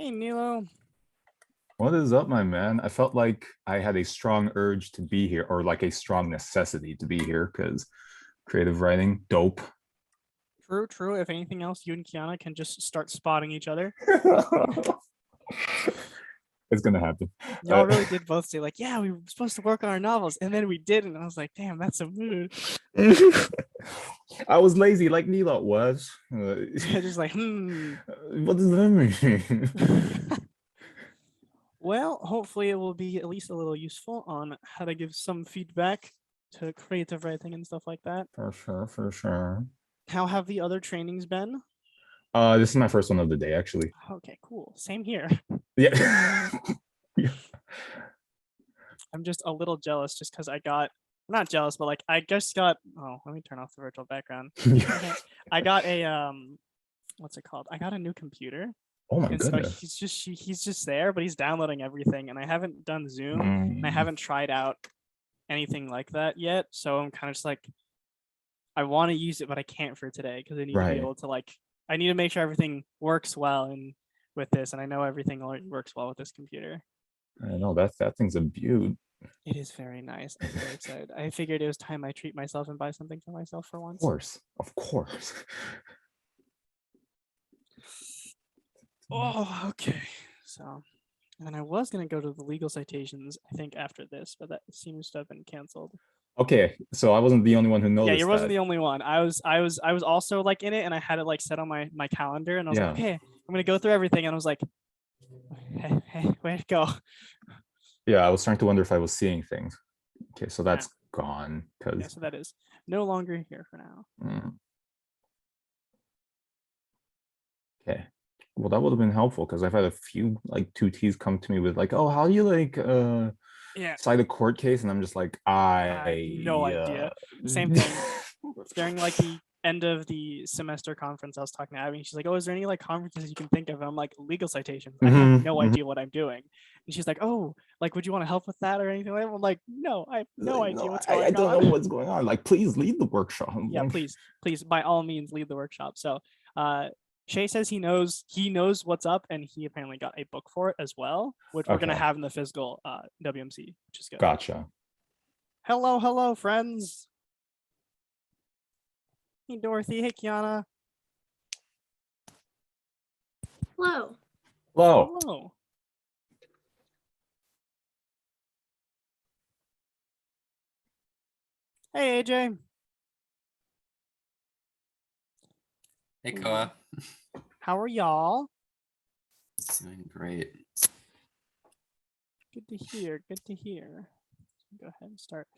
Hey, Nilo. What is up, my man? I felt like I had a strong urge to be here, or like a strong necessity to be here, because creative writing, dope. True, true. If anything else, you and Kiana can just start spotting each other. It's gonna happen. Y'all really did both say, like, yeah, we were supposed to work on our novels, and then we didn't. I was like, damn, that's a mood. I was lazy, like Nilo was. Just like, What does that mean? Well, hopefully it will be at least a little useful on how to give some feedback to creative writing and stuff like that. For sure, for sure. How have the other trainings been? This is my first one of the day, actually. Okay, cool. Same here. Yeah. Yeah. I'm just a little jealous just because I'm not jealous, but like I just got, let me turn off the virtual background. Okay. I got a, what's it called? I got a new computer. Oh my And so goodness. he's just there, but he's downloading everything. And I haven't done Zoom and I Mm, haven't tried out anything like that yet. So I'm kind of just like, I want to use it, but I can't for today because I need to be right. able to I need to make sure everything works well and with this. And I know everything works well with this computer. I know that thing's a beaut. It is very nice. I'm very excited. I figured it was time I treat myself and buy something for myself for Of once. course, of course. Oh, okay. So, and then I was gonna go to the legal citations, I think, after this, but that seems to have been canceled. Okay, so I wasn't the only one who Yeah, you noticed wasn't that. the only one. I was also like in it, and I had it like set on my calendar, and I was like, Yeah, okay, I'm gonna go through everything, and I was like, hey, where'd it go? yeah. I was trying to wonder if I was seeing things. Okay, so Yeah, that's gone yeah. because. So that is no longer here for now. Okay. Well, that would have been helpful because I've had a few like two T's come to me with like, oh, how do you like Yeah, cite a court case? And I'm just like, I have no idea. Same thing. During like the end of the semester conference, I was talking to Abby, and she's like, "Oh, is there any like conferences you can think of?" And I'm like, "Legal citations. I have Mhm, no mhm. idea what I'm doing." And she's like, "Oh, like, would you want to help with that or anything like that?" I'm like, "No, I have no Like, idea no, what's I going don't know on." what's going on. Like, please lead the workshop. Yeah, please, please, by all means, lead the workshop. So, uh, Shay says he knows what's up, and he apparently got a book for it as well, which we're gonna Okay, have in the physical WMC, which is good. gotcha. Hello, hello, friends. Hey, Dorothy. Hey, Kiana. Hello. Hello. Hello. Hey, AJ. Hey, Koa. How are y'all? Doing great. Good to hear. Good to hear. Go ahead and start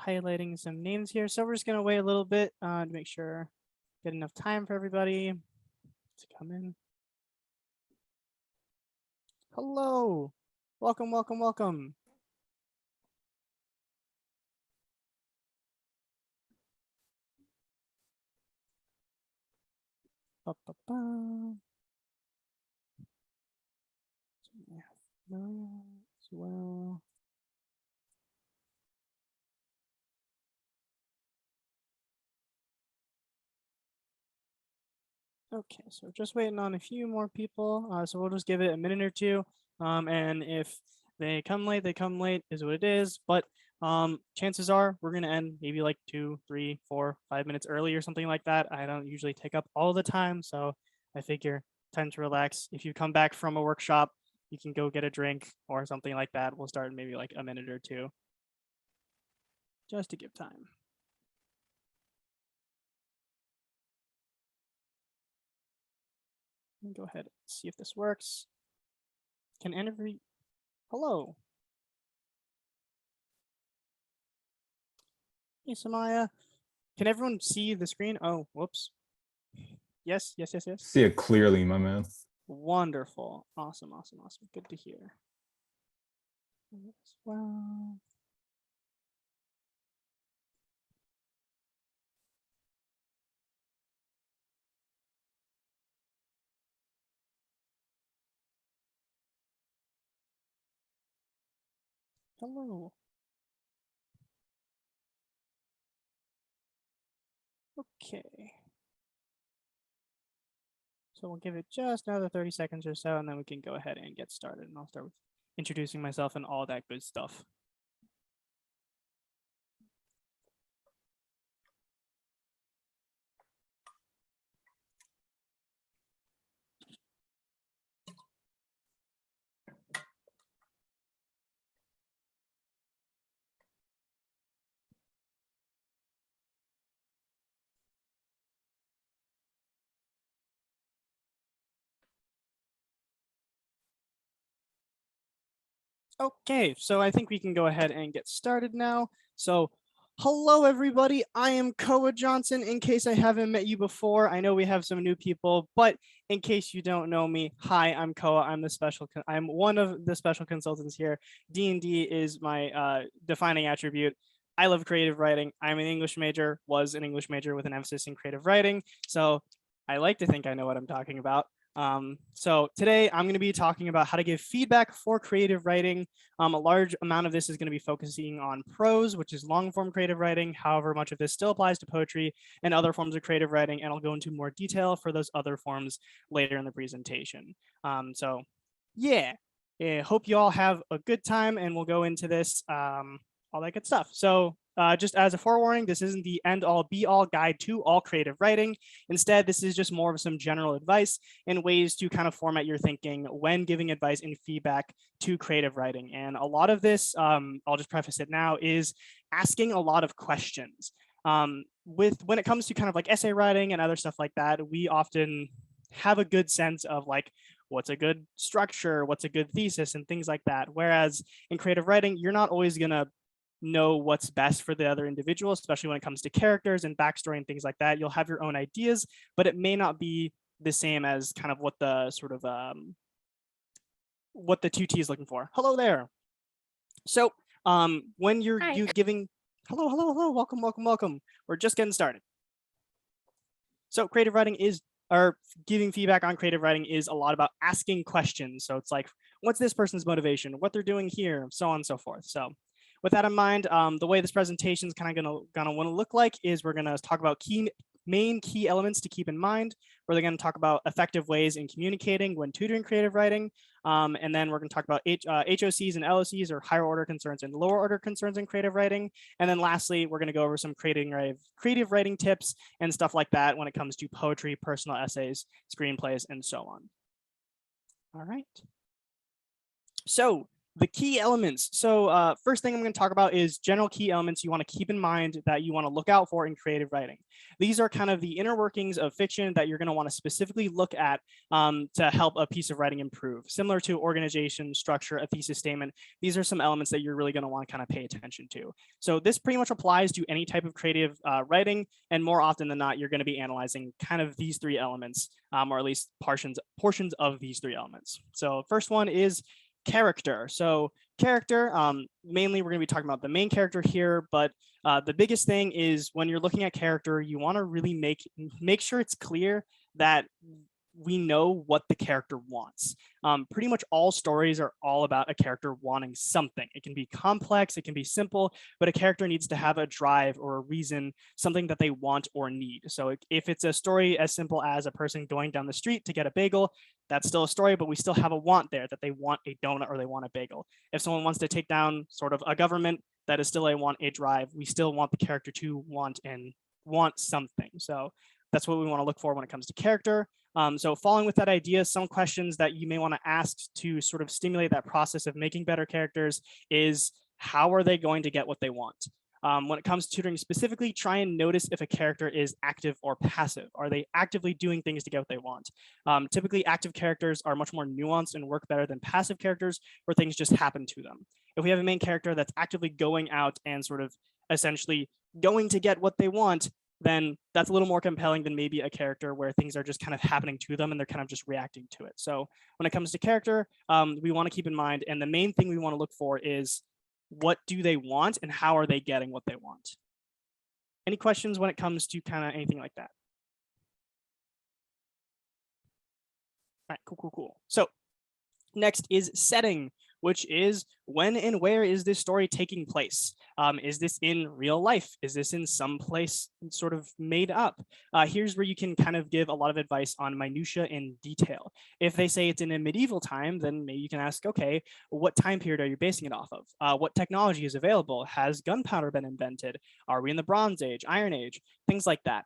highlighting some names here. So we're just gonna wait a little bit to make sure get enough time for everybody to come in. Hello. Welcome, welcome, welcome. Ba, ba, ba. So we have Maria as well. Okay, so just waiting on a few more people. So we'll just give it a minute or two. And if they come late, they come late is what it is. But chances are we're gonna end maybe like 2, 3, 4, 5 minutes early or something like that. I don't usually take up all the time, so I figure time to relax. If you come back from a workshop, you can go get a drink or something like that. We'll start in maybe like a minute or two, just to give time. Go ahead and see if this works. Can every hello. Hey, Samaya. Can everyone see the screen? Oh, whoops. Yes, yes, yes, yes. See it clearly, my man. Wonderful. Awesome, awesome, awesome. Good to hear. As well. Hello. Okay. So we'll give it just another 30 seconds or so, and then we can go ahead and get started. And I'll start with introducing myself and all that good stuff. Okay, so I think we can go ahead and get started now. So hello, everybody. I am Koa Johnson. In case I haven't met you before, I know we have some new people, but in case you don't know me, hi, I'm Koa. I'm one of the special consultants here. D&D is my defining attribute. I love creative writing. I'm an English major, was an English major with an emphasis in creative writing. So I like to think I know what I'm talking about. So today I'm going to be talking about how to give feedback for creative writing. A large amount of this is going to be focusing on prose, which is long form creative writing. However, much of this still applies to poetry and other forms of creative writing, and I'll go into more detail for those other forms later in the presentation. So yeah, hope you all have a good time, and we'll go into this, all that good stuff. So just as a forewarning, this isn't the end all be all guide to all creative writing. Instead, this is just more of some general advice and ways to kind of format your thinking when giving advice and feedback to creative writing. And a lot of this, I'll just preface it now, is asking a lot of questions. When it comes to kind of like essay writing and other stuff like that, we often have a good sense of like, what's a good structure, what's a good thesis, and things like that. Whereas in creative writing, you're not always gonna know what's best for the other individual, especially when it comes to characters and backstory and things like that. You'll have your own ideas, but it may not be the same as kind of what the sort of what the tutee is looking for. Hello there. So when you're Hi. giving, hello, welcome. We're just getting started. So creative writing is, or giving feedback on creative writing is a lot about asking questions. So it's like, what's this person's motivation, what they're doing here, so on and so forth. So with that in mind, the way this presentation is kind of gonna want to look like is we're gonna talk about main key elements to keep in mind. We're going to talk about effective ways in communicating when tutoring creative writing. And then we're going to talk about HOCs and LOCs, or higher order concerns and lower order concerns in creative writing. And then lastly, we're going to go over some creative writing tips and stuff like that when it comes to poetry, personal essays, screenplays, and so on. All right. So the key elements. So first thing I'm going to talk about is general key elements you want to keep in mind that you want to look out for in creative writing. These are kind of the inner workings of fiction that you're going to want to specifically look at to help a piece of writing improve. Similar to organization, structure, a thesis statement, these are some elements that you're really going to want to kind of pay attention to. So this pretty much applies to any type of creative writing, and more often than not, you're going to be analyzing kind of these three elements, or at least portions of these three elements. So first one is character. So character, mainly we're going to be talking about the main character here, but the biggest thing is when you're looking at character, you want to really make sure it's clear that we know what the character wants. Pretty much all stories are all about a character wanting something. It can be complex, it can be simple, but a character needs to have a drive or a reason, something that they want or need. So if it's a story as simple as a person going down the street to get a bagel, that's still a story, but we still have a want there, that they want a donut or they want a bagel. If someone wants to take down sort of a government, that is still a want, a drive. We still want the character to want something. So that's what we want to look for when it comes to character. So following with that idea, some questions that you may want to ask to sort of stimulate that process of making better characters is, how are they going to get what they want? When it comes to tutoring specifically, try and notice if a character is active or passive. Are they actively doing things to get what they want? Typically, active characters are much more nuanced and work better than passive characters where things just happen to them. If we have a main character that's actively going out and sort of essentially going to get what they want, then that's a little more compelling than maybe a character where things are just kind of happening to them and they're kind of just reacting to it. So when it comes to character, we want to keep in mind, and the main thing we want to look for is, what do they want and how are they getting what they want? Any questions when it comes to kind of anything like that? All right, cool. So next is setting. which is when and where is this story taking place? Is this in real life? Is this in some place sort of made up? Here's where you can kind of give a lot of advice on minutia and detail. If they say it's in a medieval time, then maybe you can ask, okay, what time period are you basing it off of? What technology is available? Has gunpowder been invented? Are we in the Bronze Age, Iron Age, things like that?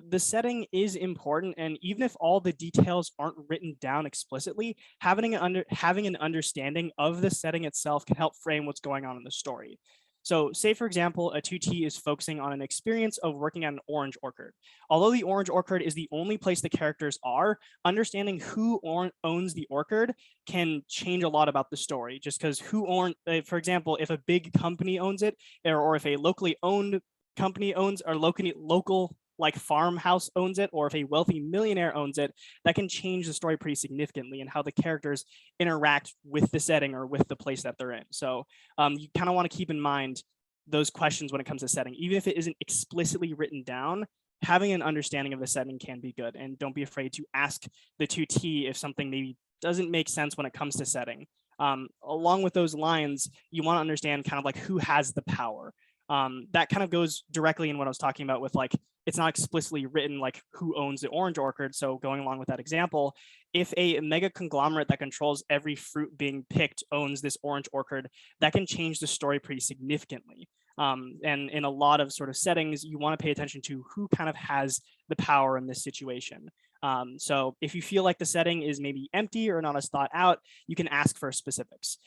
The setting is important, and even if all the details aren't written down explicitly, having an understanding of the setting itself can help frame what's going on in the story. So say, for example, a 2T is focusing on an experience of working at an orange orchard. Although the orange orchard is the only place the characters are, understanding who owns the orchard can change a lot about the story, just because for example, if a big company owns it, or if a locally owned company owns, or local like farmhouse owns it, or if a wealthy millionaire owns it, that can change the story pretty significantly and how the characters interact with the setting or with the place that they're in. So you kind of want to keep in mind those questions when it comes to setting. Even if it isn't explicitly written down, having an understanding of the setting can be good. And don't be afraid to ask the 2T if something maybe doesn't make sense when it comes to setting. Along with those lines, you want to understand kind of like who has the power. That kind of goes directly in what I was talking about with like, it's not explicitly written like who owns the orange orchard. So going along with that example, if a mega conglomerate that controls every fruit being picked owns this orange orchard, that can change the story pretty significantly. And in a lot of sort of settings, you want to pay attention to who kind of has the power in this situation. So if you feel like the setting is maybe empty or not as thought out, you can ask for specifics.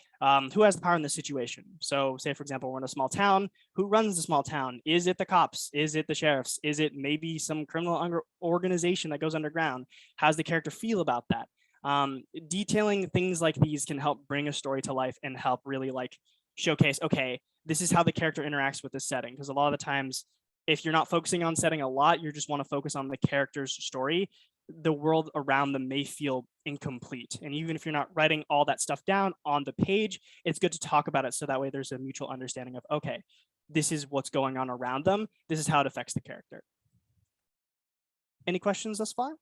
Who has the power in this situation? So say, for example, we're in a small town. Who runs the small town? Is it the cops? Is it the sheriffs? Is it maybe some criminal organization that goes underground? How's the character feel about that? Detailing things like these can help bring a story to life and help really like showcase, okay, this is how the character interacts with the setting. Because a lot of the times, if you're not focusing on setting a lot, you just want to focus on the character's story, the world around them may feel incomplete. And even if you're not writing all that stuff down on the page, it's good to talk about it so that way there's a mutual understanding of, okay, this is what's going on around them. This is how it affects the character. Any questions thus far?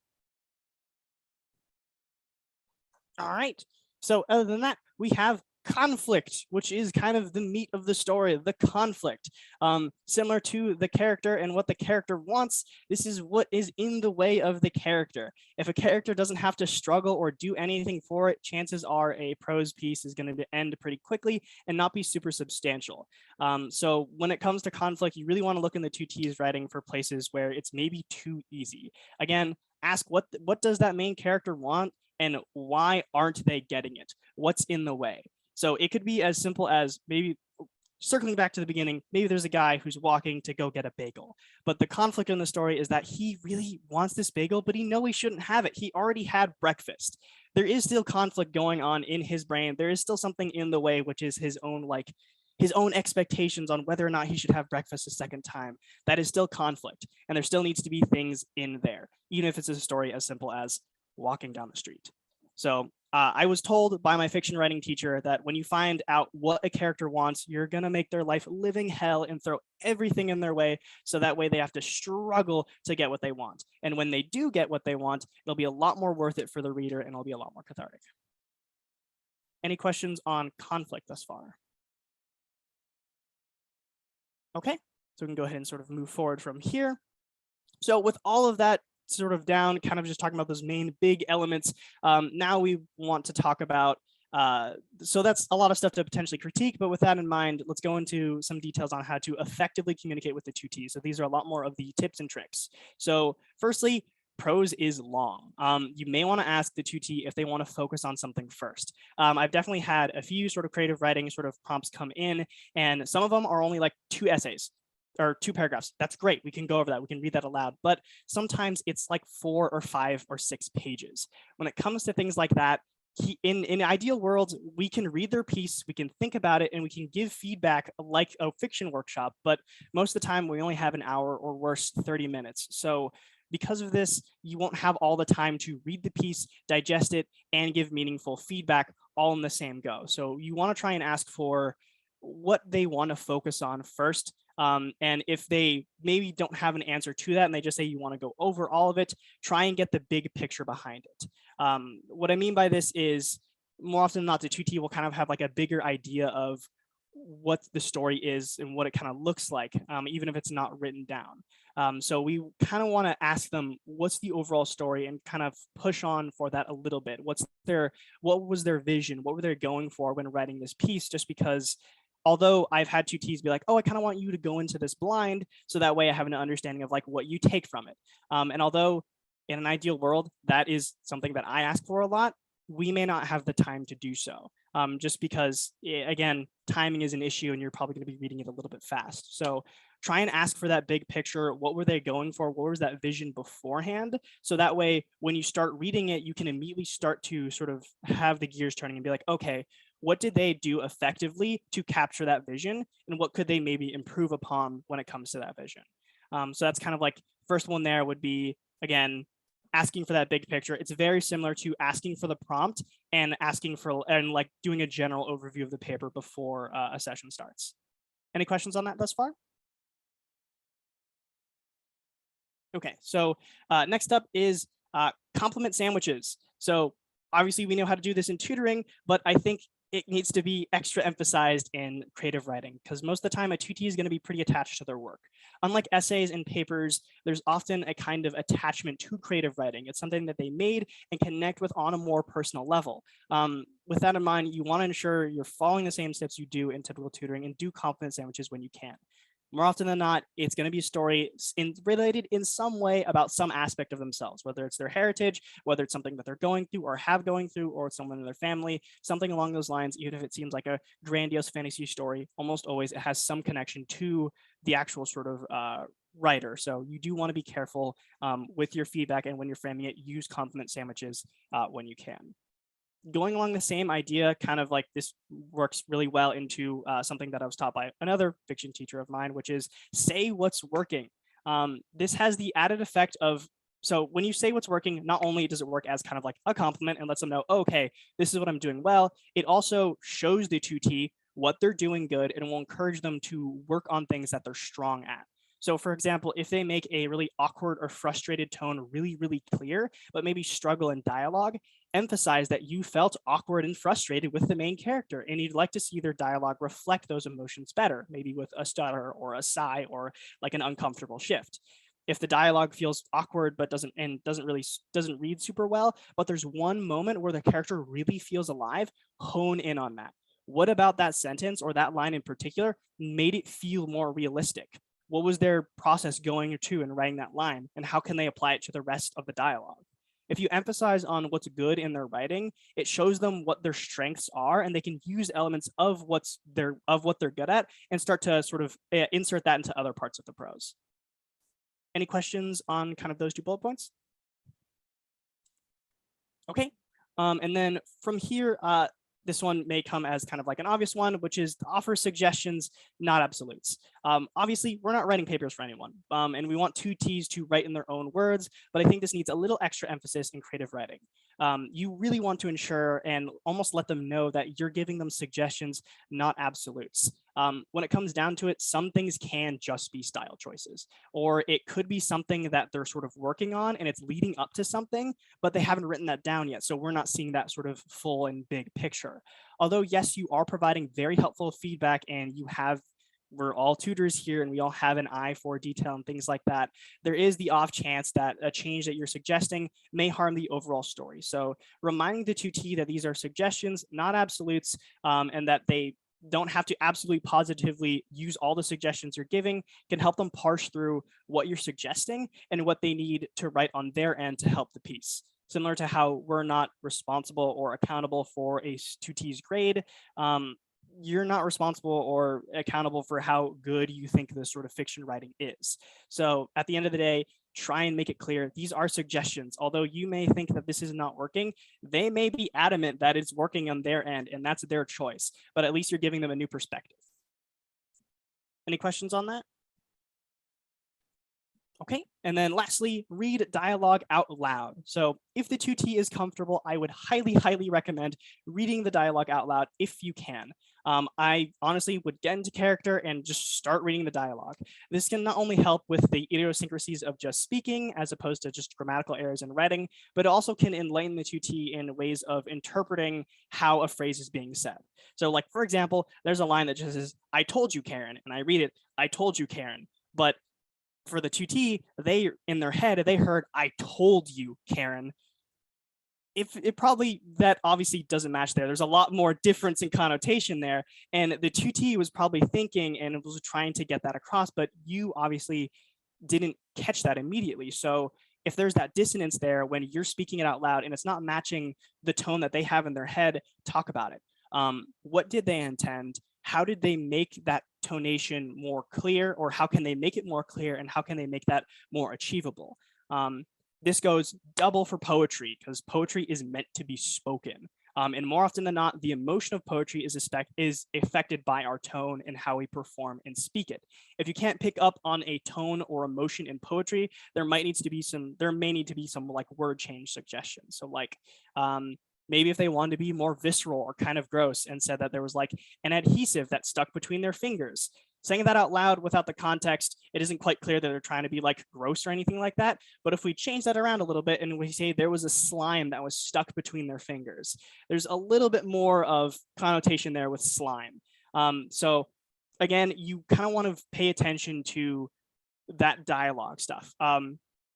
All right. So other than that, we have conflict, which is kind of the meat of the story, the conflict. Similar to the character and what the character wants, this is what is in the way of the character. If a character doesn't have to struggle or do anything for it, chances are a prose piece is going to end pretty quickly and not be super substantial. So when it comes to conflict, you really want to look in the 2T's writing for places where it's maybe too easy. Again, ask what does that main character want and why aren't they getting it? What's in the way? So it could be as simple as maybe circling back to the beginning, maybe there's a guy who's walking to go get a bagel, but the conflict in the story is that he really wants this bagel, but he knows he shouldn't have it. He already had breakfast. There is still conflict going on in his brain. There is still something in the way, which is his own expectations on whether or not he should have breakfast a second time. That is still conflict. And there still needs to be things in there, even if it's a story as simple as walking down the street. So I was told by my fiction writing teacher that when you find out what a character wants, you're going to make their life living hell and throw everything in their way. So that way they have to struggle to get what they want. And when they do get what they want, it'll be a lot more worth it for the reader and it'll be a lot more cathartic. Any questions on conflict thus far? Okay, so we can go ahead and sort of move forward from here. So with all of that sort of down, kind of just talking about those main big elements, now we want to talk about, so that's a lot of stuff to potentially critique, but with that in mind, let's go into some details on how to effectively communicate with the 2T. So these are a lot more of the tips and tricks. So firstly, prose is long. You may want to ask the 2T if they want to focus on something first. I've definitely had a few sort of creative writing sort of prompts come in, and some of them are only like 2 essays or 2 paragraphs. That's great. We can go over that. We can read that aloud. But sometimes it's like 4 or 5 or 6 pages. When it comes to things like that, in ideal worlds, we can read their piece, we can think about it, and we can give feedback like a fiction workshop. But most of the time, we only have an hour or worse, 30 minutes. So because of this, you won't have all the time to read the piece, digest it, and give meaningful feedback all in the same go. So you want to try and ask for what they want to focus on first. And if they maybe don't have an answer to that and they just say you want to go over all of it, try and get the big picture behind it. What I mean by this is more often than not, the 2T will kind of have like a bigger idea of what the story is and what it kind of looks like, even if it's not written down. So we kind of want to ask them, what's the overall story, and kind of push on for that a little bit. What was their vision? What were they going for when writing this piece? Just because although I've had 2Ts be like, oh, I kind of want you to go into this blind, so that way I have an understanding of like what you take from it. And although in an ideal world, that is something that I ask for a lot, we may not have the time to do so. Just because, again, timing is an issue and you're probably going to be reading it a little bit fast. So try and ask for that big picture. What were they going for? What was that vision beforehand? So that way, when you start reading it, you can immediately start to sort of have the gears turning and be like, okay, what did they do effectively to capture that vision? And what could they maybe improve upon when it comes to that vision? So that's kind of like, first one there would be, again, asking for that big picture. It's very similar to asking for the prompt and asking for, and like doing a general overview of the paper before a session starts. Any questions on that thus far? Okay, so next up is compliment sandwiches. So obviously we know how to do this in tutoring, but I think it needs to be extra emphasized in creative writing, because most of the time a 2T is going to be pretty attached to their work. Unlike essays and papers, there's often a kind of attachment to creative writing. It's something that they made and connect with on a more personal level. With that in mind, you want to ensure you're following the same steps you do in typical tutoring, and do compliment sandwiches when you can. More often than not, it's going to be a story related in some way about some aspect of themselves, whether it's their heritage, whether it's something that they're going through or have going through, or someone in their family, something along those lines. Even if it seems like a grandiose fantasy story, almost always it has some connection to the actual sort of writer. So you do want to be careful with your feedback, and when you're framing it, use compliment sandwiches when you can. Going along the same idea, kind of like this works really well into something that I was taught by another fiction teacher of mine, which is say what's working. This has the added effect of, so when you say what's working, not only does it work as kind of like a compliment and lets them know, oh, okay, this is what I'm doing well, it also shows the 2T what they're doing good and will encourage them to work on things that they're strong at. So for example, if they make a really awkward or frustrated tone really, really clear, but maybe struggle in dialogue, emphasize that you felt awkward and frustrated with the main character, and you'd like to see their dialogue reflect those emotions better, maybe with a stutter or a sigh or like an uncomfortable shift. If the dialogue feels awkward but doesn't read super well, but there's one moment where the character really feels alive, hone in on that. What about that sentence or that line in particular made it feel more realistic? What was their process going to in writing that line, and how can they apply it to the rest of the dialogue? If you emphasize on what's good in their writing, it shows them what their strengths are, and they can use elements of what they're good at and start to sort of insert that into other parts of the prose. Any questions on kind of those 2 bullet points? Okay, and then from here, this one may come as kind of like an obvious one, which is to offer suggestions, not absolutes. Obviously, we're not writing papers for anyone, and we want 2Ts to write in their own words, but I think this needs a little extra emphasis in creative writing. You really want to ensure and almost let them know that you're giving them suggestions, not absolutes. When it comes down to it, some things can just be style choices, or it could be something that they're sort of working on and it's leading up to something, but they haven't written that down yet. So we're not seeing that sort of full and big picture. Although, yes, you are providing very helpful feedback, and we're all tutors here and we all have an eye for detail and things like that, there is the off chance that a change that you're suggesting may harm the overall story. So reminding the 2T that these are suggestions, not absolutes, and that they don't have to absolutely positively use all the suggestions you're giving can help them parse through what you're suggesting and what they need to write on their end to help the piece. Similar to how we're not responsible or accountable for a 2T's grade, you're not responsible or accountable for how good you think this sort of fiction writing is. So at the end of the day, try and make it clear these are suggestions. Although you may think that this is not working, they may be adamant that it's working on their end, and that's their choice. But at least you're giving them a new perspective. Any questions on that? Okay, and then lastly, read dialogue out loud. So if the 2T is comfortable, I would highly recommend reading the dialogue out loud if you can. I honestly would get into character and just start reading the dialogue. This can not only help with the idiosyncrasies of just speaking as opposed to just grammatical errors in writing, but it also can enlighten the 2T in ways of interpreting how a phrase is being said. So like, for example, there's a line that just says, "I told you, Karen," and I read it, "I told you, Karen." But for the 2T, they in their head, they heard, "I told you, Karen." If it probably, that obviously doesn't match there. There's a lot more difference in connotation there. And the 2T was probably thinking and was trying to get that across, but you obviously didn't catch that immediately. So if there's that dissonance there when you're speaking it out loud and it's not matching the tone that they have in their head, talk about it. What did they intend? How did they make that tonation more clear, or how can they make it more clear, and how can they make that more achievable? This goes double for poetry, because poetry is meant to be spoken. And more often than not, the emotion of poetry is affected by our tone and how we perform and speak it. If you can't pick up on a tone or emotion in poetry, there may need to be some like word change suggestions. So like, maybe if they wanted to be more visceral or kind of gross and said that there was like an adhesive that stuck between their fingers. Saying that out loud without the context, it isn't quite clear that they're trying to be like gross or anything like that. But if we change that around a little bit and we say there was a slime that was stuck between their fingers, there's a little bit more of connotation there with slime. So again, you kind of want to pay attention to that dialogue stuff.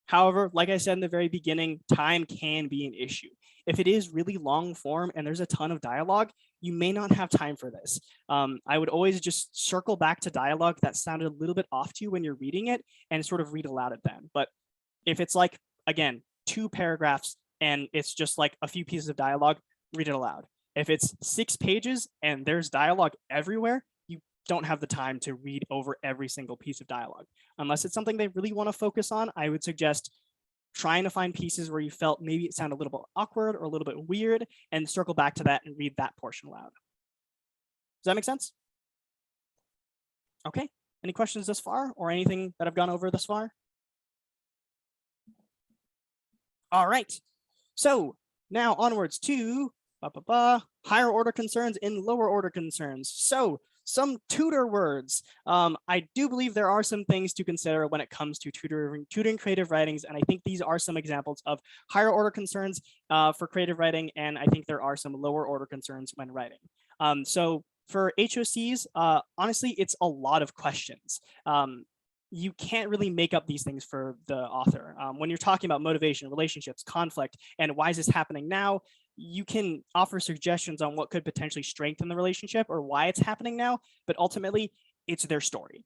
However, like I said in the very beginning, time can be an issue. If it is really long form and there's a ton of dialogue, you may not have time for this. I would always just circle back to dialogue that sounded a little bit off to you when you're reading it and sort of read aloud at them. But if it's like, again, 2 paragraphs and it's just like a few pieces of dialogue, read it aloud. If it's 6 pages and there's dialogue everywhere, you don't have the time to read over every single piece of dialogue. Unless it's something they really want to focus on, I would suggest trying to find pieces where you felt maybe it sounded a little bit awkward or a little bit weird and circle back to that and read that portion aloud. Does that make sense? Okay, any questions thus far or anything that I've gone over thus far? All right, so now onwards to higher order concerns and lower order concerns. So some tutor words. I do believe there are some things to consider when it comes to tutoring creative writings, and I think these are some examples of higher order concerns for creative writing, and I think there are some lower order concerns when writing. So for HOCs, honestly, it's a lot of questions. You can't really make up these things for the author. When you're talking about motivation, relationships, conflict, and why is this happening now, you can offer suggestions on what could potentially strengthen the relationship or why it's happening now, but ultimately it's their story.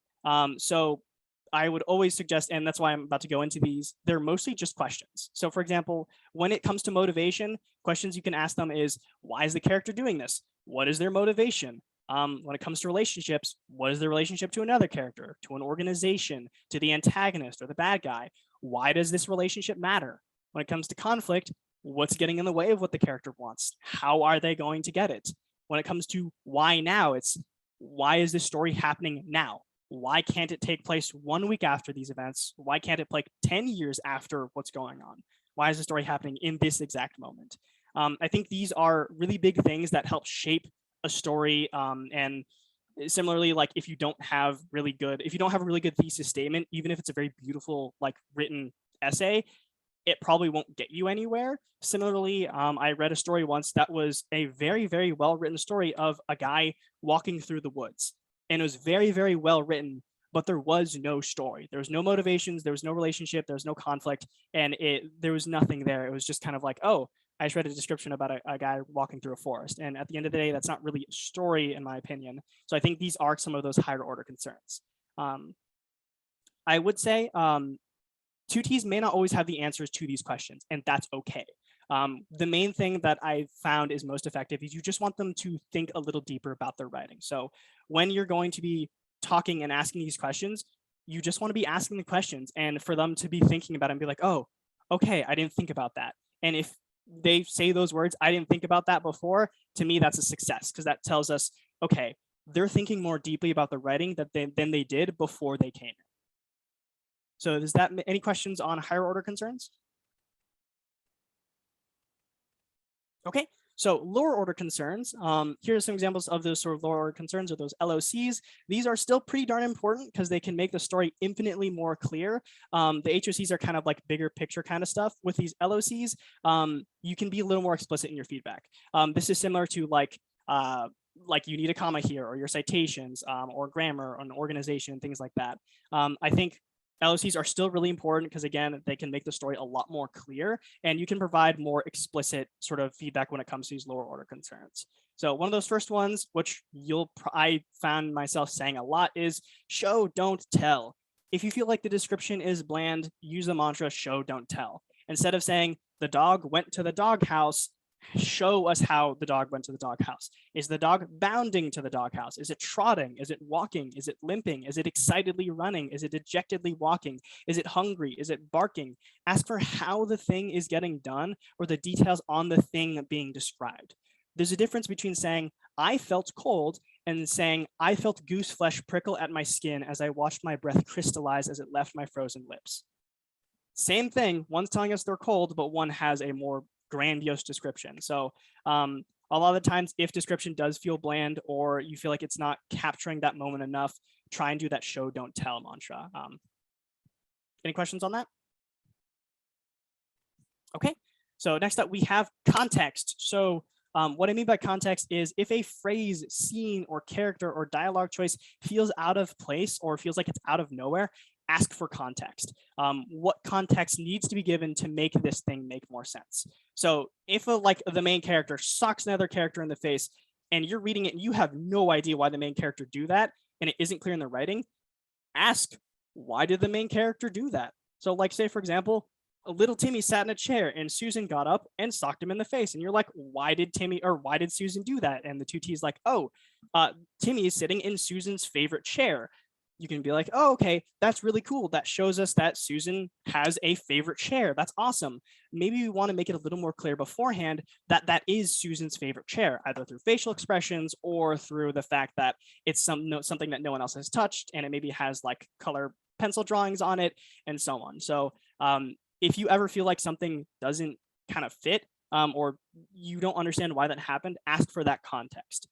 So I would always suggest, and that's why I'm about to go into these, they're mostly just questions. So for example, when it comes to motivation, questions you can ask them is, why is the character doing this? What is their motivation? When it comes to relationships, what is the relationship to another character, to an organization, to the antagonist or the bad guy? Why does this relationship matter? When it comes to conflict, what's getting in the way of what the character wants? How are they going to get it? When it comes to why now, it's why is this story happening now? Why can't it take place 1 week after these events? Why can't it play 10 years after what's going on? Why is the story happening in this exact moment? I think these are really big things that help shape a story. And similarly, like if you don't have a really good thesis statement, even if it's a very beautiful, like written essay, it probably won't get you anywhere. Similarly, I read a story once that was a very well written story of a guy walking through the woods, and it was very well written, but there was no story. There was no motivations, there was no relationship, there was no conflict, and there was nothing there. It was just kind of like, oh, I just read a description about a guy walking through a forest. And at the end of the day, that's not really a story, in my opinion. So I think these are some of those higher order concerns. I would say 2Ts may not always have the answers to these questions, and that's okay. The main thing that I found is most effective is you just want them to think a little deeper about their writing. So when you're going to be talking and asking these questions, you just want to be asking the questions and for them to be thinking about it and be like, oh, okay, I didn't think about that. And if they say those words, I didn't think about that before, to me, that's a success, because that tells us, okay, they're thinking more deeply about the writing than they did before they came in. So does that, any questions on higher order concerns? Okay, so lower order concerns, here are some examples of those sort of lower order concerns, or those LOCs. These are still pretty darn important because they can make the story infinitely more clear. The HOCs are kind of like bigger picture kind of stuff. With these LOCs, you can be a little more explicit in your feedback. This is similar to like you need a comma here, or your citations, or grammar, or an organization, things like that. I think LOCs are still really important because, again, they can make the story a lot more clear, and you can provide more explicit sort of feedback when it comes to these lower order concerns. So one of those first ones, which I found myself saying a lot, is show, don't tell. If you feel like the description is bland, use the mantra show, don't tell. Instead of saying the dog went to the doghouse, show us how the dog went to the doghouse. Is the dog bounding to the doghouse? Is it trotting? Is it walking? Is it limping? Is it excitedly running? Is it dejectedly walking? Is it hungry? Is it barking? Ask for how the thing is getting done, or the details on the thing being described. There's a difference between saying, I felt cold, and saying, I felt goose flesh prickle at my skin as I watched my breath crystallize as it left my frozen lips. Same thing, one's telling us they're cold, but one has a more grandiose description. So a lot of the times, if description does feel bland, or you feel like it's not capturing that moment enough, try and do that show, don't tell mantra. Any questions on that? Okay, so next up we have context. So what I mean by context is if a phrase, scene, or character, or dialogue choice feels out of place, or feels like it's out of nowhere, ask for context. What context needs to be given to make this thing make more sense? So if the main character socks another character in the face, and you're reading it and you have no idea why the main character do that, and it isn't clear in the writing, ask, why did the main character do that? So like, say for example, little Timmy sat in a chair and Susan got up and socked him in the face, and you're like, why did Susan do that? And the 2T's like, oh, Timmy is sitting in Susan's favorite chair. You can be like, oh, okay, that's really cool. That shows us that Susan has a favorite chair. That's awesome. Maybe we want to make it a little more clear beforehand that that is Susan's favorite chair, either through facial expressions or through the fact that it's something that no one else has touched, and it maybe has like color pencil drawings on it and so on. So if you ever feel like something doesn't kind of fit, or you don't understand why that happened, ask for that context.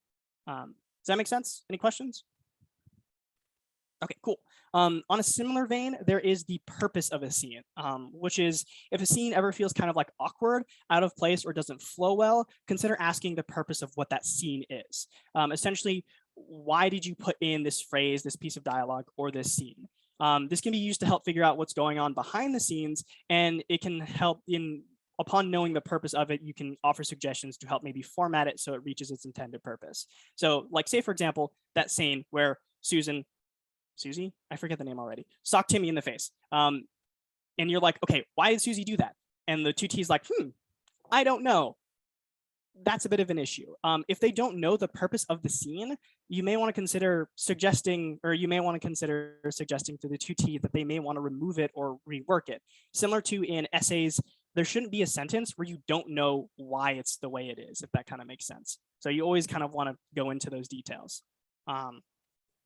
Does that make sense? Any questions? Okay, cool. On a similar vein, there is the purpose of a scene, which is if a scene ever feels kind of like awkward, out of place, or doesn't flow well, consider asking the purpose of what that scene is. Essentially, why did you put in this phrase, this piece of dialogue, or this scene? This can be used to help figure out what's going on behind the scenes, and it can help upon knowing the purpose of it, you can offer suggestions to help maybe format it so it reaches its intended purpose. So like, say for example, that scene where Susie, I forget the name already, socked Timmy in the face. And you're like, okay, why did Susie do that? And the 2T's like, I don't know. That's a bit of an issue. If they don't know the purpose of the scene, you may want to consider suggesting to the 2T that they may want to remove it or rework it. Similar to in essays, there shouldn't be a sentence where you don't know why it's the way it is, if that kind of makes sense. So you always kind of want to go into those details.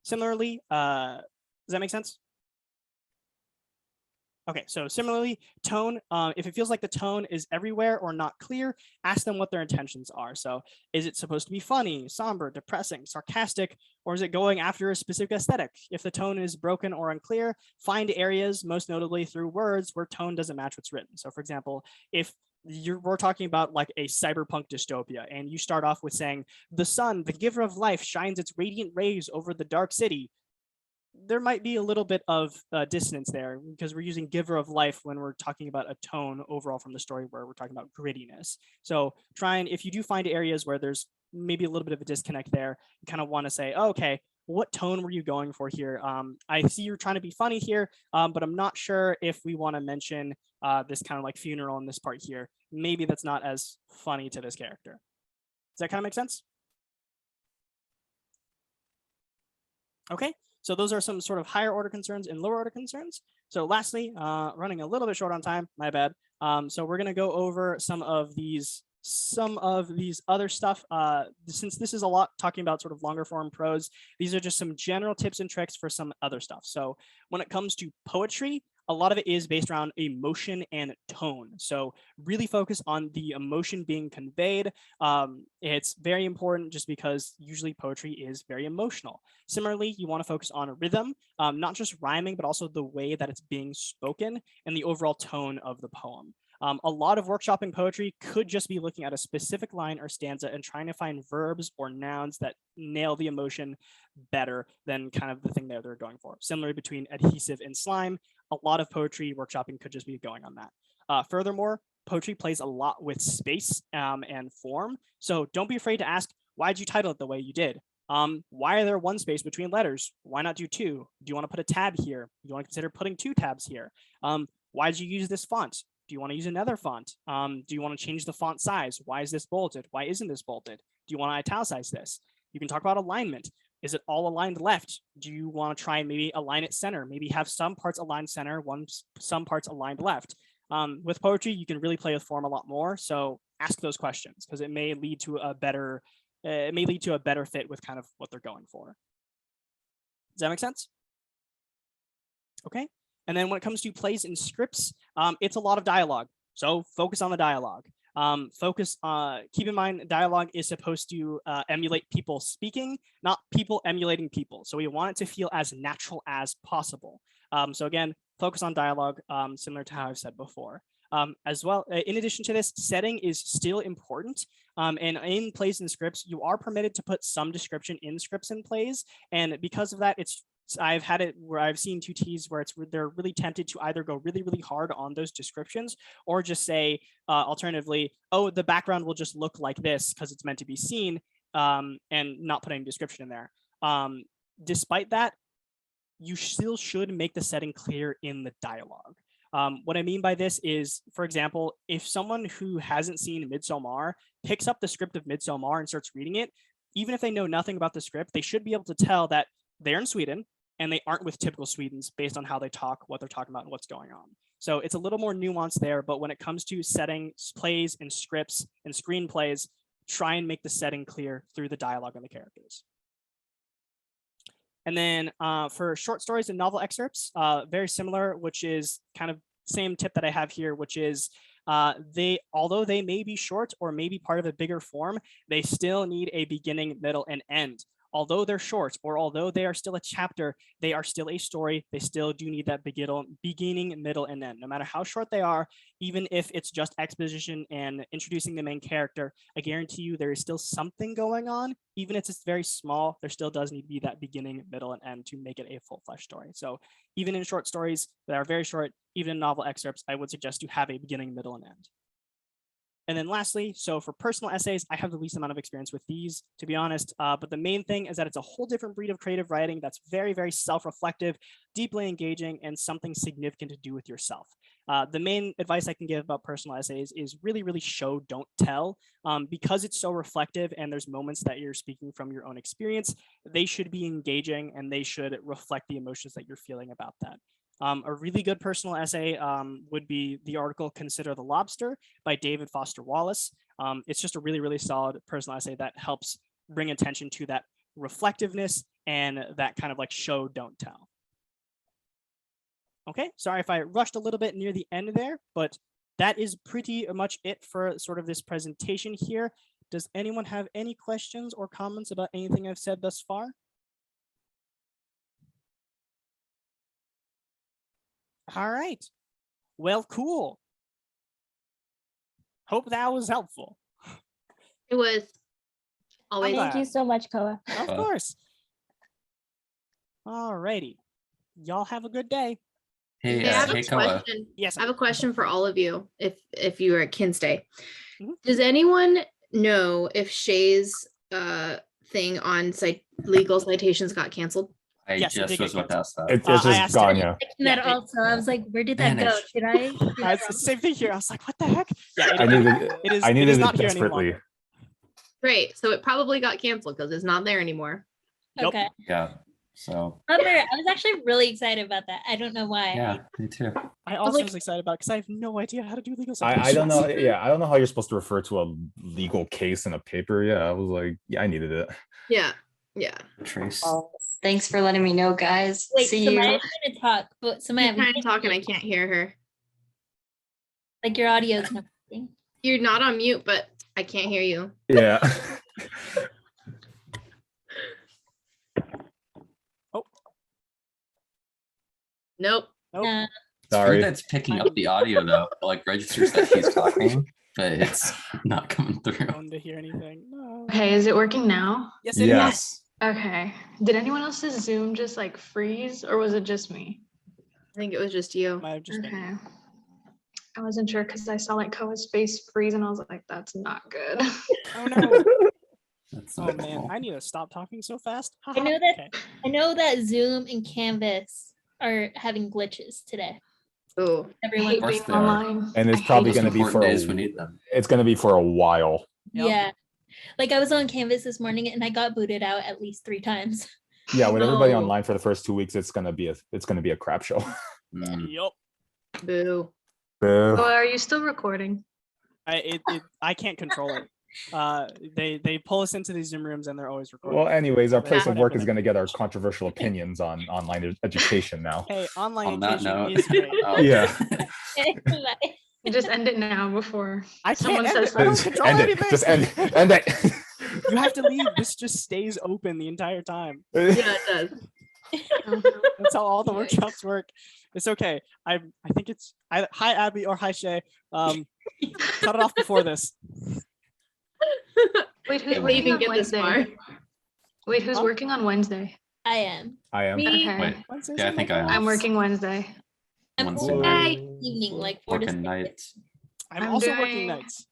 Similarly, does that make sense? Okay, so similarly, tone, if it feels like the tone is everywhere or not clear, ask them what their intentions are. So is it supposed to be funny, somber, depressing, sarcastic, or is it going after a specific aesthetic? If the tone is broken or unclear, find areas, most notably through words, where tone doesn't match what's written. So for example, if we're talking about like a cyberpunk dystopia, and you start off with saying, the sun, the giver of life, shines its radiant rays over the dark city, there might be a little bit of dissonance there because we're using giver of life when we're talking about a tone overall from the story where we're talking about grittiness. So if you do find areas where there's maybe a little bit of a disconnect there, you kind of want to say, oh, okay, what tone were you going for here? I see you're trying to be funny here, but I'm not sure if we want to mention this kind of like funeral in this part here. Maybe that's not as funny to this character. Does that kind of make sense? Okay. So those are some sort of higher order concerns and lower order concerns. So lastly, running a little bit short on time, my bad. So we're gonna go over some of these other stuff. Since this is a lot talking about sort of longer form prose, these are just some general tips and tricks for some other stuff. So when it comes to poetry, a lot of it is based around emotion and tone. So really focus on the emotion being conveyed. It's very important just because usually poetry is very emotional. Similarly, you want to focus on rhythm, not just rhyming, but also the way that it's being spoken and the overall tone of the poem. A lot of workshopping poetry could just be looking at a specific line or stanza and trying to find verbs or nouns that nail the emotion better than kind of the thing that they're going for. Similarly, between adhesive and slime, a lot of poetry workshopping could just be going on that. Furthermore, poetry plays a lot with space and form. So don't be afraid to ask, why did you title it the way you did? Why are there one space between letters? Why not do two? Do you want to put a tab here? Do you want to consider putting two tabs here? Why did you use this font? Do you want to use another font? Do you want to change the font size? Why is this bolded? Why isn't this bolded? Do you want to italicize this? You can talk about alignment. Is it all aligned left? Do you want to try and maybe align it center? Maybe have some parts aligned center, some parts aligned left. With poetry, you can really play with form a lot more. So ask those questions because it may lead to a better fit with kind of what they're going for. Does that make sense? Okay. And then when it comes to plays and scripts, it's a lot of dialogue. So focus on the dialogue. Keep in mind, dialogue is supposed to emulate people speaking, not people emulating people. So we want it to feel as natural as possible. So again, focus on dialogue, similar to how I've said before. As well, in addition to this, setting is still important. And in plays and scripts, you are permitted to put some description in scripts and plays. And because of that, I've had it where I've seen tutees where they're really tempted to either go really, really hard on those descriptions or just say, alternatively, oh, the background will just look like this because it's meant to be seen, and not put any description in there. Despite that, you still should make the setting clear in the dialogue. What I mean by this is, for example, if someone who hasn't seen Midsommar picks up the script of Midsommar and starts reading it, even if they know nothing about the script, they should be able to tell that they're in Sweden and they aren't with typical Swedens based on how they talk, what they're talking about, and what's going on. So it's a little more nuanced there, but when it comes to setting plays and scripts and screenplays, try and make the setting clear through the dialogue and the characters. And then for short stories and novel excerpts, very similar, which is kind of same tip that I have here, which is although they may be short or maybe part of a bigger form, they still need a beginning, middle, and end. Although they're short or although they are still a chapter, they are still a story. They still do need that beginning, middle, and end. No matter how short they are, even if it's just exposition and introducing the main character, I guarantee you there is still something going on. Even if it's very small, there still does need to be that beginning, middle, and end to make it a full-fledged story. So even in short stories that are very short, even in novel excerpts, I would suggest to have a beginning, middle, and end. And then lastly, so for personal essays, I have the least amount of experience with these, to be honest. But the main thing is that it's a whole different breed of creative writing that's very, very self-reflective, deeply engaging, and something significant to do with yourself. The main advice I can give about personal essays is really, really show, don't tell. Because it's so reflective and there's moments that you're speaking from your own experience, they should be engaging and they should reflect the emotions that you're feeling about that. A really good personal essay would be the article Consider the Lobster by David Foster Wallace. It's just a really, really solid personal essay that helps bring attention to that reflectiveness and that kind of like show, don't tell. Okay, sorry if I rushed a little bit near the end there, but that is pretty much it for sort of this presentation here. Does anyone have any questions or comments about anything I've said thus far? All right. Well, cool. Hope that was helpful. It was always. glad. Thank you so much, Koa. Of course. All righty. Y'all have a good day. Hey, Hey, I have hey, a Koa. question. Yes. I have a question for all of you. If you were at Kinsday, Mhm. does anyone know if Shay's thing on legal citations got canceled? I Yes, it just did get was about to ask that. It's I just asked gone, it. yeah. Thinking Yeah, that it- also, I was like, where did that go? Vanished. Did I? do that It's the wrong? same thing here. I was like, what the heck? Yeah, I needed it is. I It needed is it not here any desperately. longer. Great. So it probably got canceled because it's not there anymore. Nope. Okay. Yeah. So Bummer. I was actually really excited about that. I don't know why. yeah, me too. I also like- was excited about because I have no idea how to do legal I don't know. citations. Yeah, I don't know how you're supposed to refer to a legal case in a paper. Yeah, I was like, yeah, I needed it. Yeah. Yeah. Trace. Thanks for letting me know, guys. Wait, See Samaya's you. trying to talk, but Samaya, I'm we trying to can't talk and hear I you. can't hear her. Like your audio's not working. You're not on mute, but I can't hear you. Yeah. Nope. Nope. Nah. It's weird Sorry. that it's picking up the audio though. It, like registers that he's talking, but it's not coming through. Going to hear anything. No. Okay, is it working now? Yes, it is. Yes. Okay. Did anyone else's Zoom just like freeze or was it just me? I think it was just you. Might have just been. Okay. I wasn't sure because I saw like Koa's face freeze and I was like, that's not good. Oh no. That's Oh not man, cool. I need to stop talking so fast. I know that Okay. I know that Zoom and Canvas are having glitches today. Oh, I Everyone, hate course being they are. online. And it's I hate probably it. going to be Important for days we need them. it's going to be for a while. Yep. yeah. Like I was on Canvas this morning and I got booted out at least 3 times. Yeah, with everybody No. online for the first 2 weeks, it's going to be a crap show. Mm. Yup. boo. Oh, are you still recording? I can't control it. They pull us into these Zoom rooms and they're always recording. Well, anyways, our But place of work whatever. is going to get our controversial opinions on online education now. Hey, online On that education note, is great. oh. Yeah. You just end it now before I someone can't end says it. I don't something. control End it. anything. Just end it. You have to leave. This just stays open the entire time. Yeah, it does. That's how all the Yikes. workshops work. It's okay. I think it's hi Abby or hi Shay. Cut it off before this. Wait, who's If they working even on get this Wednesday? far. Wait, who's Huh? working on Wednesday? I am. I am. Me. Okay. Wait, Wednesdays yeah, I are think my I am. off. I'm working Wednesday. I'm Wednesday only night. evening, like 4 to 6. Working nights. I'm I'm also working doing- nights.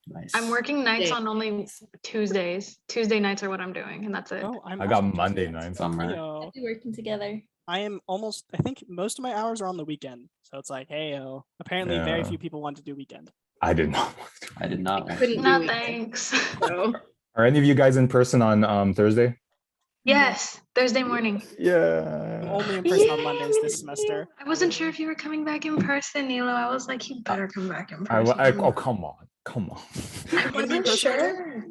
Nice. I'm working nights Day. on only Tuesdays. Tuesday nights are what I'm doing, and that's it. Oh, I'm I got also Monday Tuesday nights. Bummer. Heyo. We're working together. I am almost. I think most of my hours are on the weekend, so it's like, hey, apparently very Yeah. few people want to do weekend. I did not. I did not want Couldn't to. do No, it. thanks. So Are any of you guys in person on Thursday? Yes, Thursday morning. I'm Yeah. only in person on Yay, Mondays me this too. semester. I wasn't sure if you were coming back in person, Nilo. I was like, you better come back in I, person. oh, come on. Come on. I You're gonna be in wasn't person again? sure.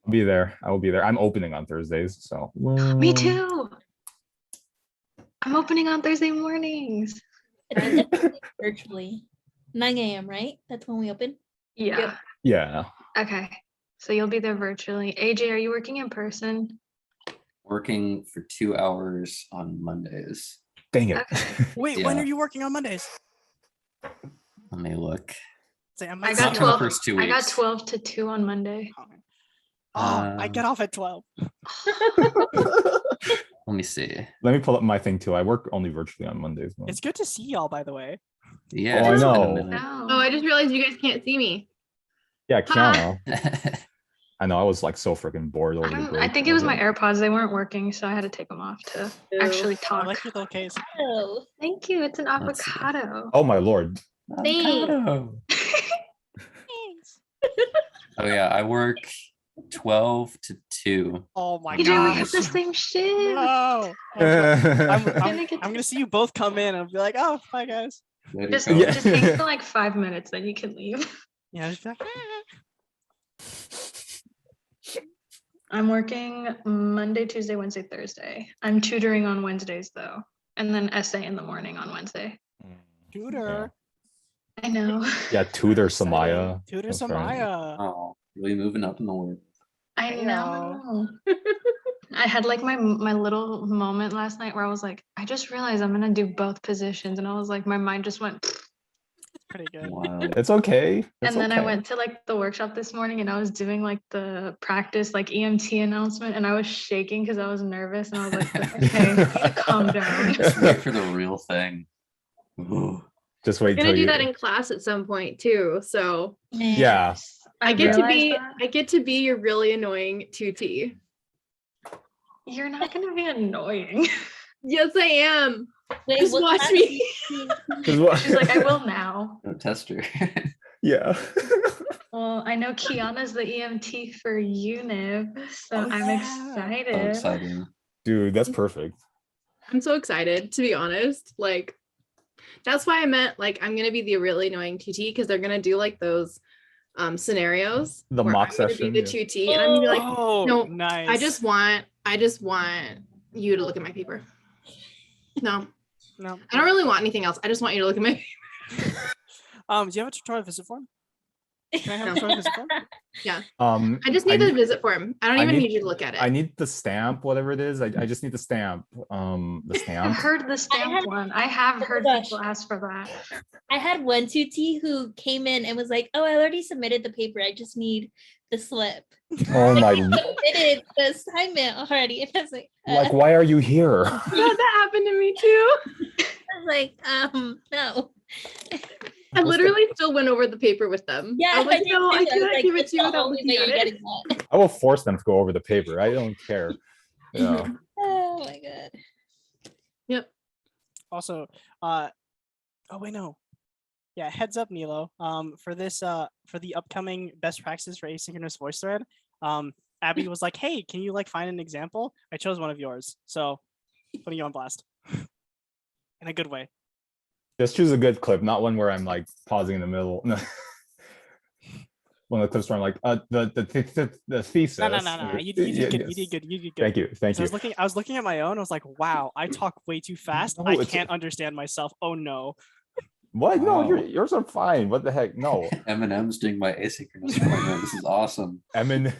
I'll be there. I will be there. I'm opening on Thursdays, so. Me too. I'm opening on Thursday mornings. I think that's virtually 9 a.m. Right? That's when we open. Yeah. Yep. Yeah. Okay. So you'll be there virtually. AJ, are you working in person? Working for 2 hours on Mondays. Dang it. Okay. Wait, when Yeah. are you working on Mondays? Let me look. Say, I I might got see for you the 12. first 2 I got weeks. 12 to 2 on Monday. Oh, I get off at 12. Let me see. Let me pull up my thing too. I work only virtually on Mondays. though. It's good to see y'all, by the way. Yeah, Oh, I it's been a know. minute. No. Oh, I just realized you guys can't see me. Yeah, Ha. Kiana. I know. I was like so freaking bored over the I break. think it was my AirPods. They weren't working, so I had to take them off to Ew. actually I talk. like your little case. Oh, Thank you. It's an Let's see. avocado. Oh my lord. Avocado. Oh yeah, I work 12 to 2. Oh my AJ, we have gosh. the same shit. No. I'm, yeah. I'm gonna see you both come in and I'll be like, oh, bye guys. Later, Just, Koa. Yeah. just hang for like 5 minutes, then you can leave. Yeah, just be like, I'm working Monday, Tuesday, Wednesday, Thursday. I'm tutoring on Wednesdays though, and then essay in the morning on Wednesday. tutor. I know. Yeah, tutor Exciting. Samaya. Tutor That's right. Samaya. Oh, really moving up in the world. I Heyo. know. I had like my little moment last night where I was like, I just realized I'm gonna do both positions, and I was like, my mind just went. Pretty good. Wow. It's okay. It's And then I okay. went to like the workshop this morning, and I was doing like the practice like EMT announcement, and I was shaking because I was nervous, and I was like, okay, calm down. Just wait for the real thing. Ooh. Just I'm wait gonna till do you. that in class at some point too. So man. Yeah. I get to realized be that. I get to be your really annoying 2T. You're not gonna be annoying. Yes, I am. Wait, Just what watch class me. is he? Just wa- She's like, I will now. No tester. Yeah. Well, I know Kiana's the EMT for UNIV, so Oh, I'm yeah. So excited. exciting. Dude, that's perfect. I'm so excited, to be honest. Like, that's why I meant like I'm gonna be the really annoying 2T because they're gonna do like those scenarios. The where mock I'm gonna session, be the yeah. 2T, and I'm gonna be like, Oh, no, nice. I just want I just want you to look at my paper. No, No. I don't really want anything else. I just want you to look at my Do you have a tutorial visit form? Can I have a No. tutorial visit form? I just need the visit form. I don't I even need- need you to look at it. I need the stamp, whatever it is. I just need the stamp. The I stamp. heard the stamp had- one. I have heard gosh. people ask for that. I had one tutie who came in and was like, "Oh, I already submitted the paper. I just need the slip." Oh my! Submitted the assignment already. And I was like, Like, why are you here? Yeah, that happened to me too. I was like, no. I literally still went over the paper with them. Yeah, I was like, did no, I too. was cannot like, give it "That's to you the without only looking way at you're it. getting that." I will force them to go over the paper. I don't care. Yeah. Oh my god. Yep. Also, oh wait, no. Yeah, heads up, Nilo. For this, for the upcoming best practices for asynchronous voice thread, Abby was like, "Hey, can you like find an example?" I chose one of yours, so putting you on blast in a good way. Just choose a good clip, not one where I'm like pausing in the middle. No. One of the clips where I'm like, the thesis. No. You did Yeah, good. You yes. did good. You did good. Thank you. Thank So you. I was looking at my own. I was like, "Wow, I talk way too fast. No, I it's- can't understand myself. Oh no." What? No, Wow. yours are fine. What the heck? No. Eminem's doing my asynchronous program. This is awesome. Emin.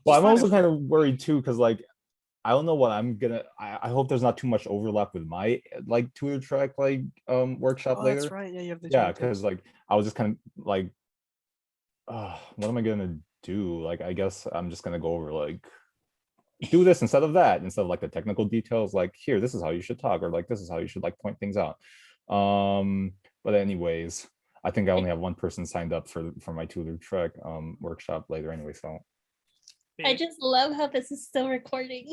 Well, I'm find also a- kind of worried too, because like I don't know what I'm gonna. I hope there's not too much overlap with my like tutor track like workshop Oh, later. that's right. Yeah, you have the Yeah, tutor too. because like I was just kind of like, what am I gonna do? Like, I guess I'm just gonna go over like do this instead of that, instead of like the technical details. Like, here, this is how you should talk, or like this is how you should like point things out. But anyways, I think I only have one person signed up for my tutor track workshop later anyway. So I Big. just love how this is still recording.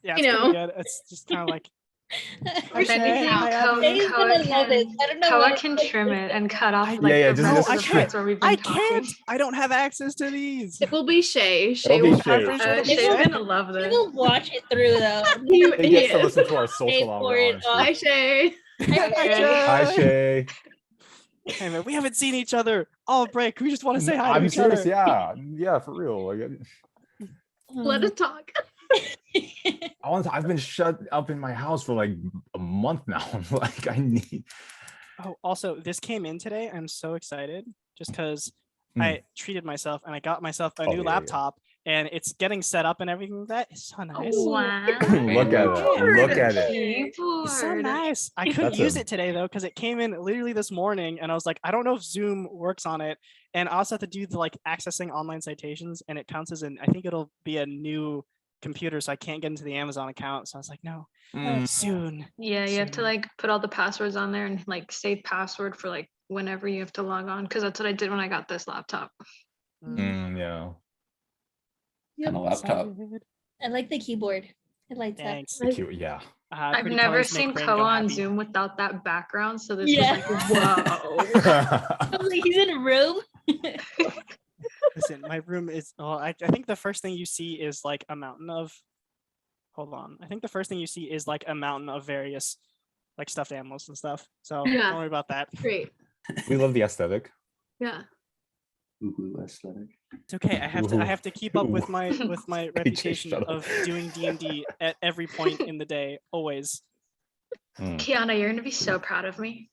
Yeah, You it's pretty know. good. It's just kind of like If Shay, anything, hi, Abby. Shay's gonna love it. I don't know Koa what can it's trim it and cut off I- like Yeah, the just- rest No, of I the can't. parts where we've been I talking. can't. I don't have access to these. It will be Shay. Shay be will Shay. have I'm pretty sure it'll be Shay's Shay. gonna love I this. will watch it through though. You they get to idiot. listen to our Pay social hour. for it. Hi, Honestly. Shay. Hi, Shay. Hey man, we haven't seen each other all break. We just want to say hi to I'm each serious. other. Yeah, for real. Like, Let us talk. I've been shut up in my house for like a month now. Like, I need. Oh, also, this came in today. I'm so excited just because Mm. I treated myself and I got myself a Oh, new yeah, yeah. laptop and it's getting set up and everything like that. It's so nice. Wow. Look at it. Look at it. It's so Keyboard. nice. I couldn't That's use a- it today though because it came in literally this morning and I was like, I don't know if Zoom works on it. And I also have to do the like accessing online citations and it counts as I think it'll be a new computer, so I can't get into the Amazon account. So I was like, no, Mm. soon. Yeah, you have to Soon. like put all the passwords on there and like save password for like whenever you have to log on. Because that's what I did when I got this laptop. Yeah. And a laptop. Excited. I like the keyboard. It lights up. Thanks. The cute. Yeah. I've Pretty never colors make seen brain Koa go on happy. Zoom without that background. So this Yeah. was like, whoa. I was like, he's in a room. Listen, my room is. Oh, I think the first thing you see is like a mountain of. Hold on. I think the first thing you see is like a mountain of various like stuffed animals and stuff. So Yeah. don't worry about that. Great. We love the aesthetic. Yeah. Ooh, aesthetic. It's okay. I Ooh. have to keep up with my reputation shut up. of doing D&D at every point in the day, always. Mm. Kiana, you're gonna be so proud of me.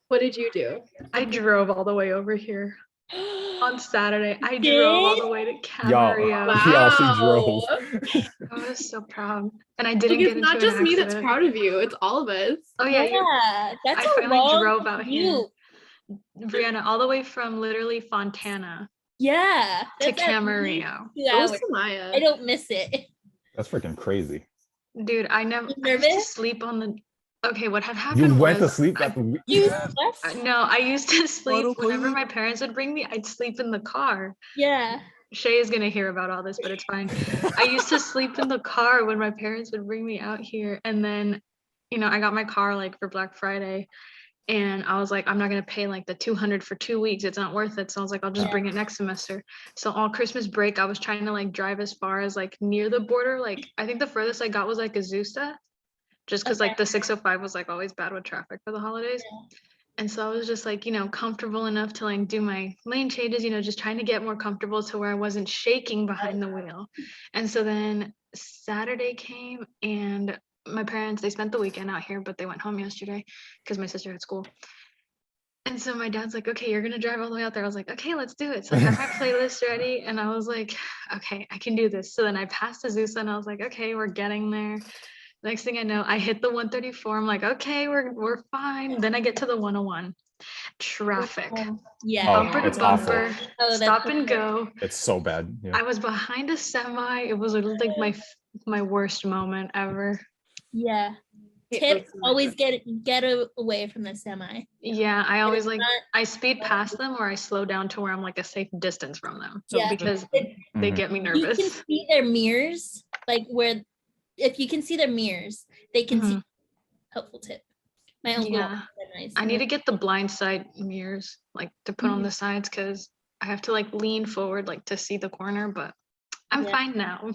What did you do? I drove all the way over here on Saturday. I drove all the way to Camarillo. Yeah, she drove. I was so proud, and I didn't Like, get it's not into an just me that's accident. proud of you. It's all of us. Oh yeah, That's I a finally long drove out here. commute. Brianna, all the way from literally Fontana Yeah. to that's at least Camarillo. 2 Go hours. Samaya. I don't miss it. That's freaking crazy. Dude, I never You I used to nervous? sleep on the. Okay, what had You happened went to was sleep I- at the. You stress? No, I used to sleep whenever Autopilot. my parents would bring me. I'd sleep in the car. Yeah. Shay is gonna hear about all this, but it's fine. I used to sleep in the car when my parents would bring me out here, and then, I got my car like for Black Friday, and I was like, I'm not gonna pay like the 200 for 2 weeks. It's not worth it. So I was like, I'll just bring it next semester. So all Christmas break, I was trying to like drive as far as like near the border. Like I think the furthest I got was like Azusa, just because Okay. like the 605 was like always bad with traffic for the holidays. And so I was just like, comfortable enough to like do my lane changes, just trying to get more comfortable to where I wasn't shaking behind the wheel. And so then Saturday came and my parents, they spent the weekend out here, but they went home yesterday because my sister had school. And so my dad's like, okay, you're going to drive all the way out there. I was like, okay, let's do it. So I had my playlist ready and I was like, okay, I can do this. So then I passed Azusa and I was like, okay, we're getting there. Next thing I know, I hit the 134. I'm like, okay, we're fine. Then I get to the 101. Traffic. Yeah. Oh, Bumper to it's awful. bumper. Oh, that's Stop and horrible. go. It's so bad. Yeah. I was behind a semi. It was literally like my worst moment ever. Yeah. Hate Tip, those always semis. get away from the semi. Yeah, I always like not- I speed past them or I slow down to where I'm like a safe distance from them. So Yeah. the- Because If they Mhm. get me you can nervous. see their mirrors, like where if you can see their mirrors, they can see. Helpful tip. My uncle. Yeah. Nice. I need to get the blind side mirrors like to put on the sides because I have to like lean forward like to see the corner, but I'm Yeah. fine now.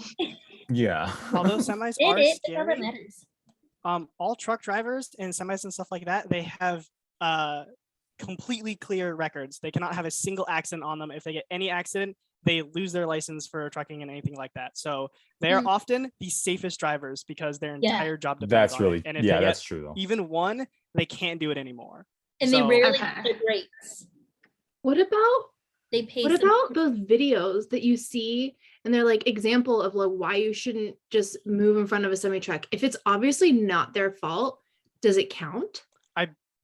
Yeah. although semis Did are it? That's all that scary, matters. all truck drivers and semis and stuff like that, they have completely clear records. They cannot have a single accident on them. If they get any accident, they lose their license for trucking and anything like that. So they are Mm. often the safest drivers because their Yeah. entire job depends That's on really, it. And if yeah, they that's get true though. even one, they can't do it anymore. And they So- rarely Okay. put brakes. What about They pay. what some- about those videos that you see and they're like example of like why you shouldn't just move in front of a semi truck? If it's obviously not their fault, does it count?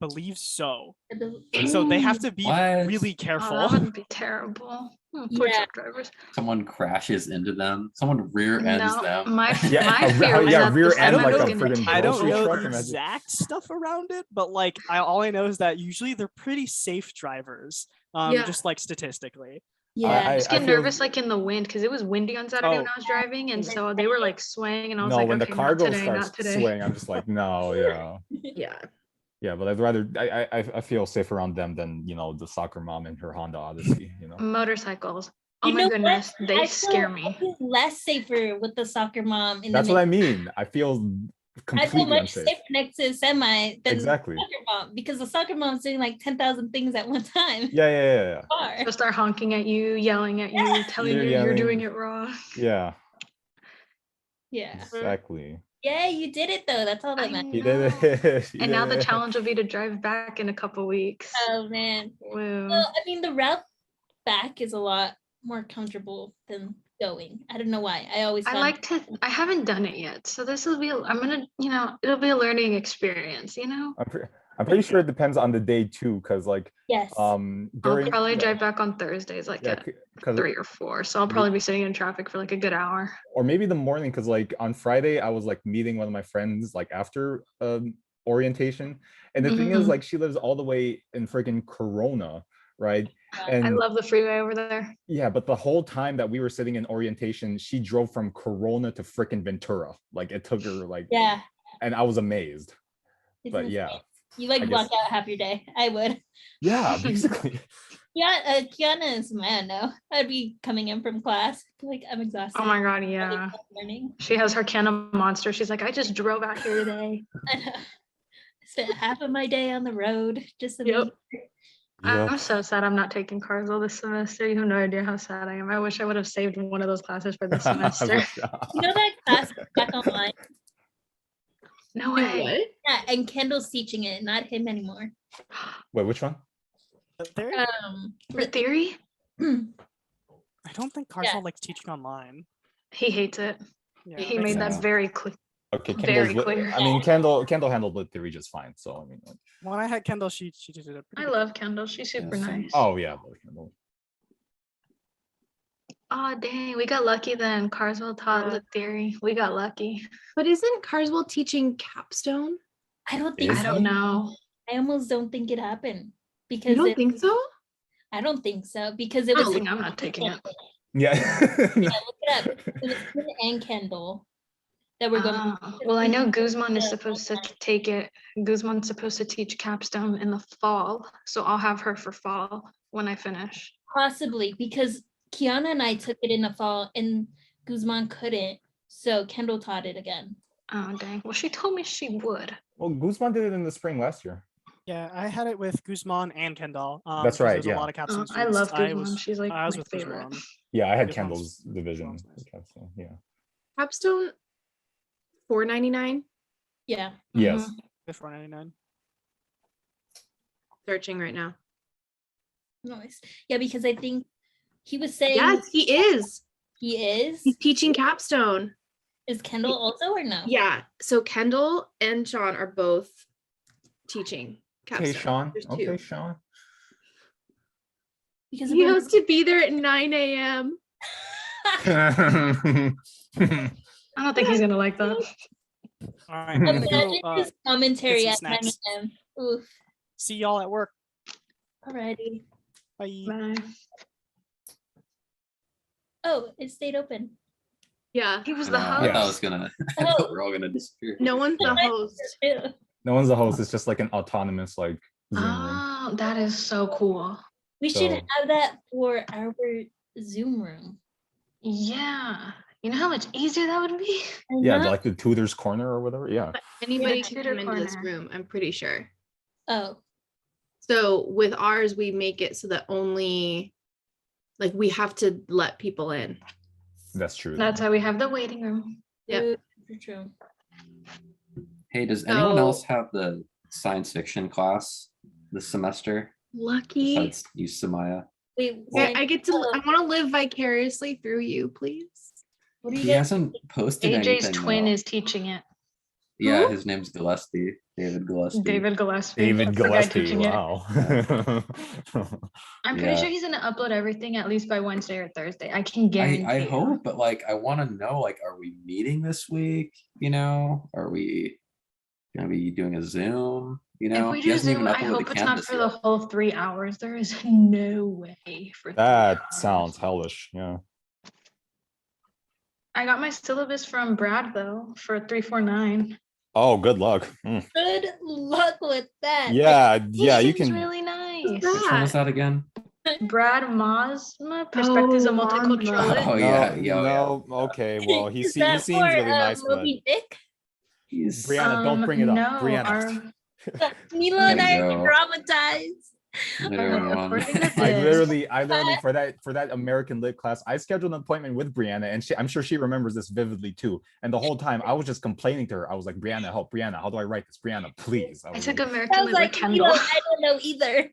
Believe so. the- So they have to be What? really Oh, careful. that would be terrible. Poor Yeah. truck drivers. Someone crashes into them. Someone rear ends No, them. my Yeah, my a- fear was yeah, that rear the end semi like was a gonna friggin' take I don't grocery know truck, the imagine. exact stuff around it, but like all I know is that usually they're pretty safe drivers. Yeah. Just like statistically. Yeah. I just get feel- nervous like in the wind because it was windy on Saturday when Oh. I was driving, and Yeah. so they were like swaying, and I was No, like, when okay, the not cargo today, starts not today. swaying, I'm just like, no, yeah. Yeah. Yeah, but I'd rather I feel safe around them than the soccer mom and her Honda Odyssey. Motorcycles. Oh You my know what? goodness, they I scare feel- me. I feel less safer with the soccer mom in That's the what I mix. mean. I feel I feel completely much unsafe. safer next to a semi than Exactly. the soccer mom because the soccer mom's doing like 10,000 things at one time. Yeah. Car. They'll start honking at you, yelling at you, telling You're you you're yelling. doing it wrong. Yeah, Yeah. exactly. Yeah, you did it though. That's all that I matters. He did know. it. He And now did the it. challenge will be to drive back in a couple weeks. Oh man. Woo. Well, I mean, the route back is a lot more comfortable than going. I don't know why. I always I found like to. I haven't done it yet, so this will be. I'm gonna. It'll be a learning experience. I'm pretty sure it depends on the day too, because like yes. I'll during probably drive back on Thursdays, like at because 3 or 4. So I'll probably be sitting in traffic for like a good hour. or maybe the morning, because like on Friday I was like meeting one of my friends like after orientation, and the thing is Mhm. like she lives all the way in freaking Corona, right? And I love the freeway over there. yeah, but the whole time that we were sitting in orientation, she drove from Corona to freaking Ventura. Like it took her like, Yeah. and I was amazed. it's But insane. yeah, You like I block guess- out half your day. I would. yeah, basically. Yeah, Kiana is man. No, I'd be coming in from class. Like I'm exhausted. Oh my god, Early yeah. morning. She has her can of Monster. She's like, I just drove out here today. I know. Spent half of my day on the road just to be Yep. here. I'm so sad I'm not taking Carswell this semester. You have no idea how sad I am. I wish I would have saved one of those classes for this semester. You know that class is back online? No Wait, way. what? Yeah, and Kendall's teaching it, not him anymore. Wait, which one? But there, For theory, I don't think Carswell likes teaching online. he hates it. Yeah, He makes made sense. that very clear. Okay, Very Kendall's clear. I mean, Kendall handled lit theory just fine. So I mean, like, When I had Kendall, she did it. I love Kendall. She's super Yeah, nice. oh yeah, but Kendall. Oh dang, we got lucky then. Carswell taught Yeah. lit theory. We got lucky. But isn't Carswell teaching capstone? I don't think Is I so. don't know. I almost don't think it happened You because don't think so? I don't think so because it I was. don't think I'm not taking it. Yeah. Yeah, look it up. It was Kim and Kendall that were going. Well, I know Guzman is supposed to take it. Guzman's supposed to teach capstone in the fall, so I'll have her for fall when I finish. Possibly because Kiana and I took it in the fall and Guzman couldn't, so Kendall taught it again. Oh dang. Well, she told me she would. Well, Guzman did it in the spring last year. Yeah, I had it with Guzman and Kendall. That's because right, There's yeah. a lot of capstone I students. love Guzman. She's like I was my with favorite. Guzman. Yeah, I had Guzman's- Kendall's division. Guzman's nice. capstone, Yeah. Capstone, $4.99. Yeah. Yes. With $4.99. Searching right now. Nice. Yeah, because I think he was saying Yes, he is. he is. He's teaching capstone. Is Kendall also or no? Yeah. So Kendall and Sean are both teaching capstone. Okay, Sean. There's Okay, two. Sean. Because He has to be there at 9 a.m. I don't think he's gonna like that. All right, I'm gonna imagine go his commentary get at some 9 snacks. a.m. Oof. see y'all at work. Alrighty. Bye. Bye. Oh, it stayed open. Yeah. He was I the know, I thought I host. was gonna. I Oh. thought we're all gonna disappear. No one's the host. Ew. No one's the host. It's just like an autonomous like Zoom room. Oh, that is so cool. We should So- have that for our Zoom room. Yeah. You know how much easier that would be? Yeah, Uh-huh. like the tutor's corner or whatever. Yeah. But anybody Yeah, can tutor come into this corner. room, I'm pretty sure. Oh, So with ours, we make it so that only, like, we have to let people in. That's true. That's how we have the waiting room. Yep. true. Hey, does anyone So- else have the science fiction class this semester? Lucky. Besides you, Samaya. Wait, I get to, uh, I want to live vicariously through you, please. what are you He guys? hasn't posted AJ's anything. twin though. is teaching it. Yeah, Who? his name's Gillespie. David Gillespie. David Gillespie. David That's the guy Gillespie. teaching it. Wow. I'm pretty Yeah. sure he's gonna upload everything at least by Wednesday or Thursday. I can guarantee. I you. hope, but like I want to know, like, are we meeting this week? You know, are we gonna be doing a Zoom? You know, If we He do hasn't Zoom, I uploaded hope the it's not canvas for yet. the whole 3 hours. There is no way for 3 That hours. sounds hellish. Yeah. I got my syllabus from Brad though for 349. Oh, good luck. Mm. Good luck with that. Yeah, yeah, you He seems can. really nice. Who's Which one was that again? Brad Mosma, Perspectives of Oh, Multiculturalism. Oh, No, yeah, yeah, no, okay. Well, he Is he that seems for, really nice, but Moby Dick? He's Brianna, don't bring it up. No, Brianna. Milo and I There you are go. traumatized. literally one. according to I this, literally for that American Lit class, I scheduled an appointment with Brianna, and I'm sure she remembers this vividly too. And the whole time I was just complaining to her. I was like, Brianna, help, Brianna, how do I write this? Brianna, please. I was took like, American Sounds Lit with like Milo, Kendall. I don't know either.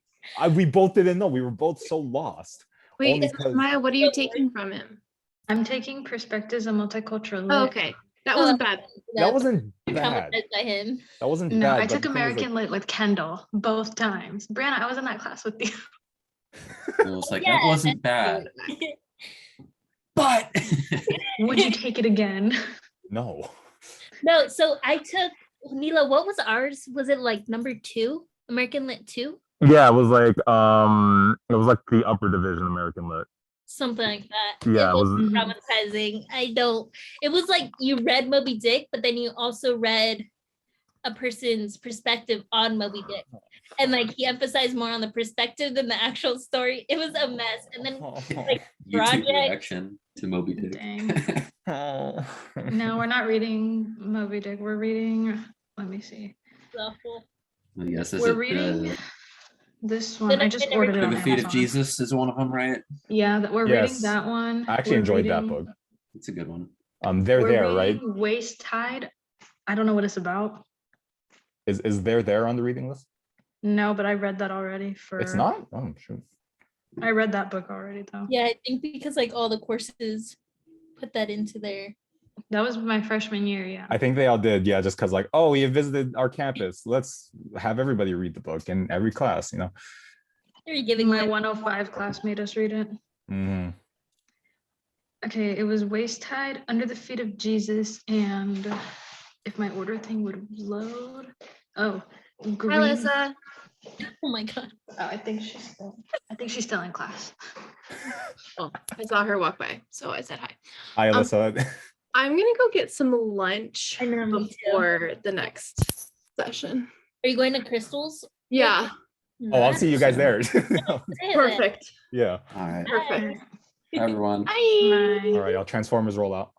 we both didn't know. We were both so lost. Wait, Only 'cause- Maya, what are you taking from him? I'm taking Perspectives of Multiculturalism. Oh, okay. That wasn't bad. That wasn't bad. Traumatized by him. That wasn't No, bad. I but took the thing is, like, American Lit with Kendall both times. Brianna, I was in that class with you. It was like Yeah, that wasn't bad, Good. but Would you take it again? no. No, so I took Milo. What was ours? Was it like number 2, American Lit 2, Yeah, it was like the upper division American Lit. something like that? Yeah, it it was was- traumatizing. I don't. It was like you read Moby Dick, but then you also read a person's perspective on Moby Dick, and like he emphasized more on the perspective than the actual story. It was a mess, and then YouTube Project- reaction to Moby Dick. Dang. No, we're not reading Moby Dick. We're reading, let me see. awful. Yes, is We're it reading the, this one. I just I've ordered it the on Feet of Amazon. Jesus is one of them, right? Yeah, that we're Yes. reading that one. I actually We're enjoyed that reading- book. It's a good one. They're we're there, right? reading Waist Tide. I don't know what it's about. Is there on the reading list? No, but I read that already for. It's not? Oh, shoot. I read that book already though. Yeah, I think because like all the courses put that into their. That was my freshman year. Yeah. I think they all did, yeah, just because like, oh, you visited our campus. Let's have everybody read the book in every class, you know. They're giving My my 105 class made us read it. Mhm. Okay, it was Waist Tide, Under the Feet of Jesus, and if my order thing would load. Oh, Hi, green. Alyssa. Oh my god. Oh, I think she's still in class. Oh, I saw her walk by, so I said hi. Hi, Alyssa. I'm gonna go get some lunch I know, me too. before the next session. Are you going to Crystal's? Yeah, Oh, I'll see you guys there. perfect. Yeah. All right, Perfect. everyone. Bye. All right, y'all Transformers roll out.